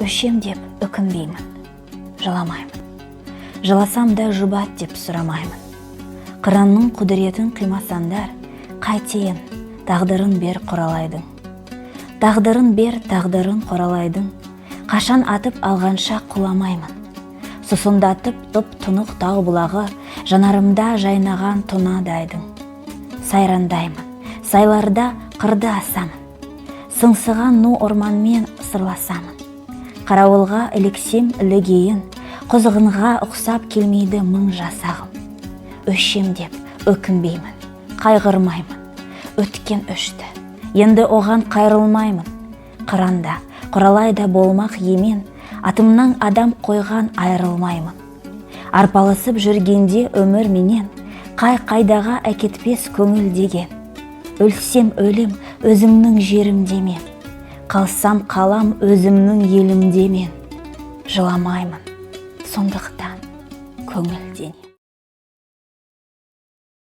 Өшем деп өкінбеймін, жыламаймын. Жыласам да жұбат деп сұрамаймын. Қыранның құдіретін қимасандар, қайтейін, тағдырын бер құралайдың. Тағдырын бер, тағдырын құралайдың. Қашан атып алғанша құламаймын. Сұсындатып тұп-тұнық тау бұлағы, жанарымда жайнаған тонадайдың. Сайрандаймын, сайларда қырды асамын. Сыңсыған ну орманмен сырласамын. Қарауылға іліксем ілігейін, құзғынға ұқсап келмейді мың жасағым. Өшем деп өкінбеймін, қайғырмаймын. Өткен өшті, енді оған қайрылмаймын. Қыранда, құралайда болмақ емен, атымнан адам қойған айрылмаймын. Арпалысып жүргенде өмір менен, қайдаға әкетпес көңіл деген. Өлсем өлім өзімнің жерімде мен, қалсам қалам өзімнің елімде мен. Жыламаймын, сондықтан көңілденем.